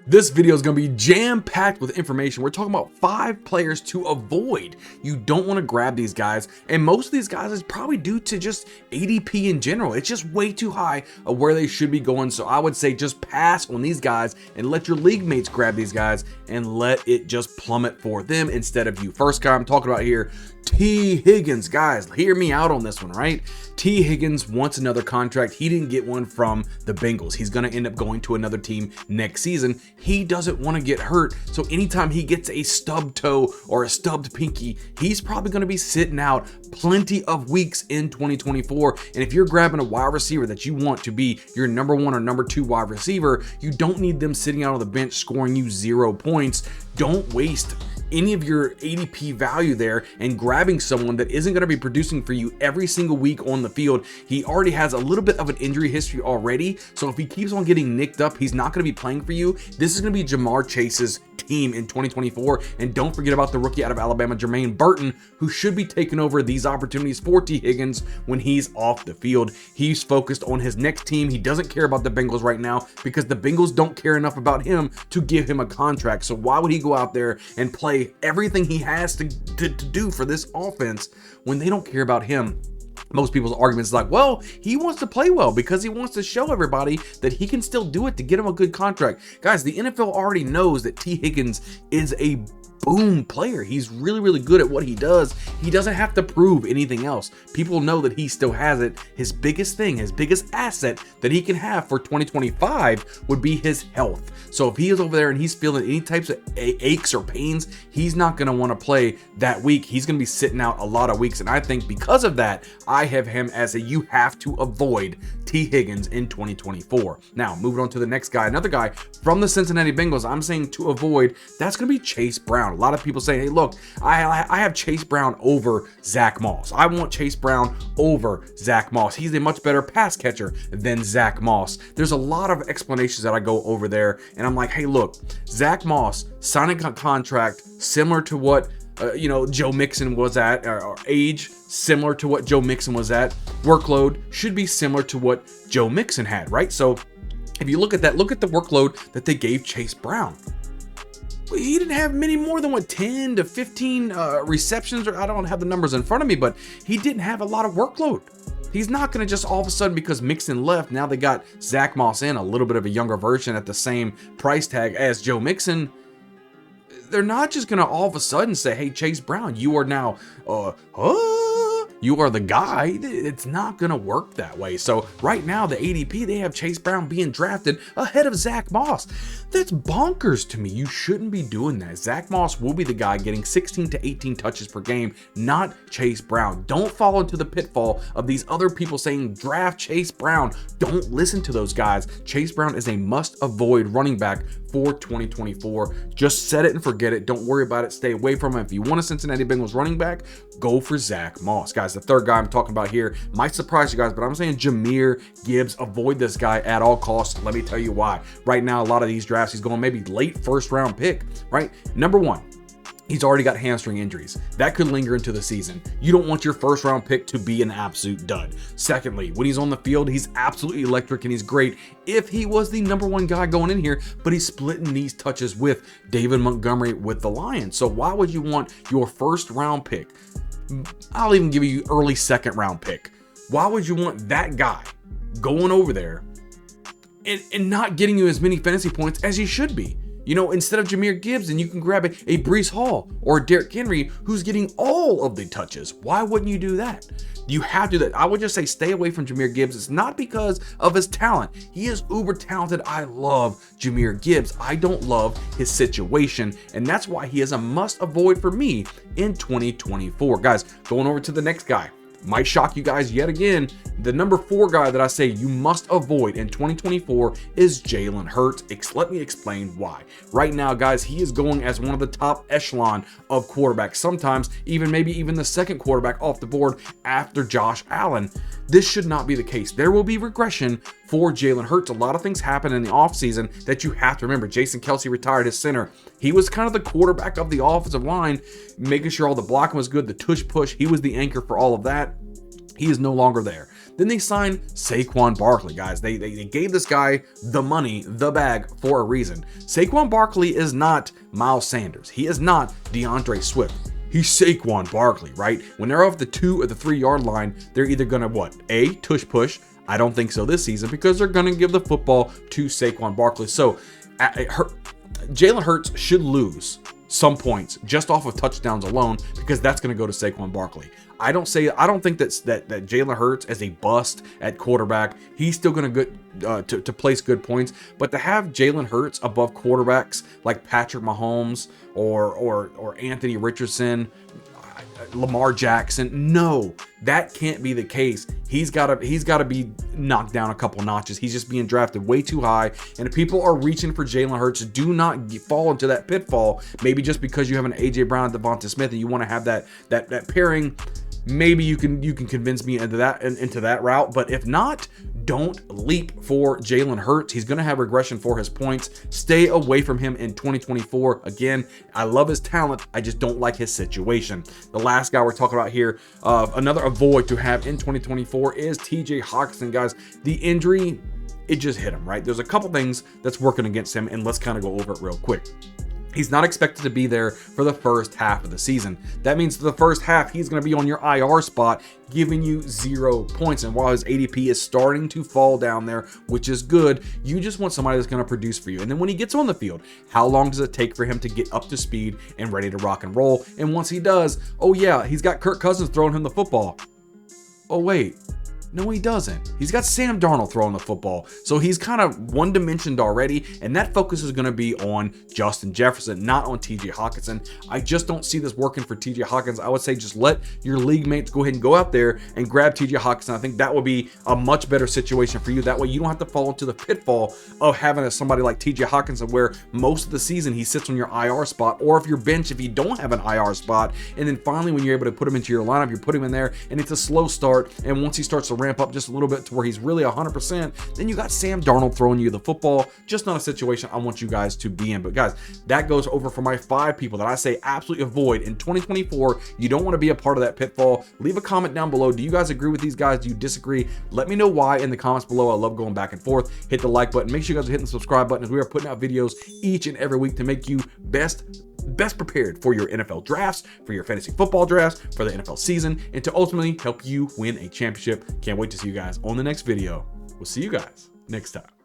This video is going to be jam-packed with information. We're talking about 5 players to avoid. You don't want to grab these guys, and most of these guys is probably due to just ADP in general. It's just way too high of where they should be going, so I would say just pass on these guys and let your league mates grab these guys and let it just plummet for them instead of you. First guy I'm talking about here, T. Higgins. Guys, hear me out on this one, right? T. Higgins wants another contract. He didn't get one from the Bengals. He's going to end up going to another team next season. He doesn't want to get hurt, so anytime he gets a stubbed toe or a stubbed pinky, he's probably going to be sitting out plenty of weeks in 2024. And if you're grabbing a wide receiver that you want to be your number 1 or number 2 wide receiver, you don't need them sitting out on the bench scoring you 0 points. Don't waste any of your ADP value there and grabbing someone that isn't going to be producing for you every single week on the field. He already has a little bit of an injury history already, so if he keeps on getting nicked up, he's not going to be playing for you. This is going to be Jamar Chase's team in 2024, and don't forget about the rookie out of Alabama, Jermaine Burton, who should be taking over these opportunities for T. Higgins when he's off the field. He's focused on his next team. He doesn't care about the Bengals right now because the Bengals don't care enough about him to give him a contract. So why would he go out there and play everything he has to do for this offense when they don't care about him? Most people's arguments is like, well, he wants to play well because he wants to show everybody that he can still do it to get him a good contract. Guys, the NFL already knows that T. Higgins is a boom player. He's really, really good at what he does. He doesn't have to prove anything else. People know that he still has it. His biggest thing, his biggest asset that he can have for 2025 would be his health. So if he is over there and he's feeling any types of aches or pains, he's not going to want to play that week. He's going to be sitting out a lot of weeks. And I think because of that, I have him as a you have to avoid T. Higgins in 2024. Now, moving on to the next guy, another guy from the Cincinnati Bengals, I'm saying to avoid, that's going to be Chase Brown. A lot of people say, hey, look, I have Chase Brown over Zach Moss. I want Chase Brown over Zach Moss. He's a much better pass catcher than Zach Moss. There's a lot of explanations that I go over there, and I'm like, hey, look, Zach Moss signing a contract similar to what Joe Mixon was at, or age similar to what Joe Mixon was at. Workload should be similar to what Joe Mixon had, right? So if you look at that, look at the workload that they gave Chase Brown. He didn't have many more than 10 to 15 receptions, or I don't have the numbers in front of me, but he didn't have a lot of workload. He's not going to just all of a sudden, because Mixon left, now they got Zach Moss in, a little bit of a younger version at the same price tag as Joe Mixon. They're not just going to all of a sudden say, hey, Chase Brown, you are now, you are the guy. It's not going to work that way. So right now, the ADP, they have Chase Brown being drafted ahead of Zach Moss. That's bonkers to me. You shouldn't be doing that. Zach Moss will be the guy getting 16 to 18 touches per game, not Chase Brown. Don't fall into the pitfall of these other people saying draft Chase Brown. Don't listen to those guys. Chase Brown is a must-avoid running back for 2024. Just set it and forget it. Don't worry about it. Stay away from him. If you want a Cincinnati Bengals running back, go for Zach Moss. Guys, the third guy I'm talking about here might surprise you guys, but I'm saying Jahmyr Gibbs. Avoid this guy at all costs. Let me tell you why. Right now, a lot of these drafts, he's going maybe late first round pick, right? Number one, he's already got hamstring injuries. That could linger into the season. You don't want your first round pick to be an absolute dud. Secondly, when he's on the field, he's absolutely electric and he's great if he was the number 1 guy going in here, but he's splitting these touches with David Montgomery with the Lions. So why would you want your first round pick? I'll even give you early second round pick. Why would you want that guy going over there and not getting you as many fantasy points as he should be? You know, instead of Jahmyr Gibbs, and you can grab a Breece Hall or a Derrick Henry who's getting all of the touches. Why wouldn't you do that? You have to do that. I would just say stay away from Jahmyr Gibbs. It's not because of his talent. He is uber talented. I love Jahmyr Gibbs. I don't love his situation, and that's why he is a must avoid for me in 2024. Guys, going over to the next guy. Might shock you guys yet again. The number 4 guy that I say you must avoid in 2024 is Jalen Hurts. Let me explain why. Right now, guys, he is going as one of the top echelon of quarterbacks. Sometimes maybe even the second quarterback off the board after Josh Allen. This should not be the case. There will be regression for Jalen Hurts. A lot of things happen in the offseason that you have to remember. Jason Kelce retired his center. He was kind of the quarterback of the offensive line, making sure all the blocking was good, the tush push. He was the anchor for all of that. He is no longer there. Then they signed Saquon Barkley, guys. They gave this guy the money, the bag, for a reason. Saquon Barkley is not Miles Sanders. He is not DeAndre Swift. He's Saquon Barkley, right? When they're off the 2 or the 3 yard line, they're either going to what? A, tush push. I don't think so this season, because they're going to give the football to Saquon Barkley. So Jalen Hurts should lose some points just off of touchdowns alone, because that's going to go to Saquon Barkley. I don't think that Jalen Hurts as a bust at quarterback. He's still going to place good points, but to have Jalen Hurts above quarterbacks like Patrick Mahomes or Anthony Richardson, Lamar Jackson, no, that can't be the case. He's got to be knocked down a couple notches. He's just being drafted way too high, and if people are reaching for Jalen Hurts, do not fall into that pitfall. Maybe just because you have an AJ Brown and Devonta Smith and you want to have that pairing, maybe you can convince me into that route. But if not, don't leap for Jalen Hurts. He's going to have regression for his points. Stay away from him in 2024. Again, I love his talent. I just don't like his situation. The last guy we're talking about here, another avoid to have in 2024, is TJ Hockenson, guys. The injury, it just hit him, right? There's a couple things that's working against him, and let's kind of go over it real quick. He's not expected to be there for the first half of the season. That means for the first half, he's going to be on your IR spot, giving you 0 points. And while his ADP is starting to fall down there, which is good, you just want somebody that's going to produce for you. And then when he gets on the field, how long does it take for him to get up to speed and ready to rock and roll? And once he does, oh yeah, he's got Kirk Cousins throwing him the football. Oh wait. No, he doesn't. He's got Sam Darnold throwing the football. So he's kind of one-dimensioned already, and that focus is going to be on Justin Jefferson, not on TJ Hockenson. I just don't see this working for TJ Hockenson. I would say just let your league mates go ahead and go out there and grab TJ Hockenson. I think that would be a much better situation for you. That way you don't have to fall into the pitfall of having somebody like TJ Hockenson where most of the season he sits on your IR spot, or if you're bench, if you don't have an IR spot, and then finally when you're able to put him into your lineup, you put him in there, and it's a slow start, and once he starts to ramp up just a little bit to where he's really 100%, then you got Sam Darnold throwing you the football. Just not a situation I want you guys to be in. But guys, that goes over for my 5 people that I say absolutely avoid in 2024. You don't want to be a part of that pitfall. Leave a comment down below. Do you guys agree with these guys? Do you disagree? Let me know why in the comments below. I love going back and forth. Hit the like button. Make sure you guys are hitting the subscribe button, as we are putting out videos each and every week to make you best prepared for your NFL drafts, for your fantasy football drafts, for the NFL season, and to ultimately help you win a championship. Can't wait to see you guys on the next video. We'll see you guys next time.